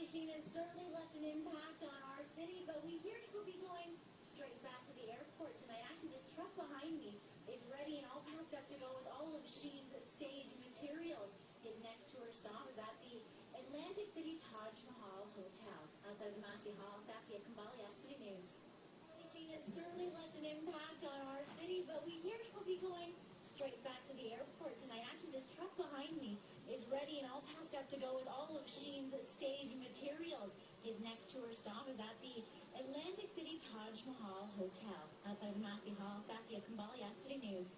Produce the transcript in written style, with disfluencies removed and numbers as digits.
Sheen has certainly left an impact on our city, but we hear she'll be going straight back to the airport tonight. Actually, this truck behind me is ready and all packed up to go with all of Sheen's stage materials. His next tour stop is at the Atlantic City Taj Mahal Hotel outside the Matthew Hall. Safia Kambali, City News. Sheen has certainly left an impact on our city, but we hear she'll be going straight back to the airport tonight. Actually, this truck behind me is ready and all packed up to go with all of Sheen's stage materials. His next tour stop is at the Atlantic City Taj Mahal Hotel outside of Matthew Hall. Safia Kambali, City News.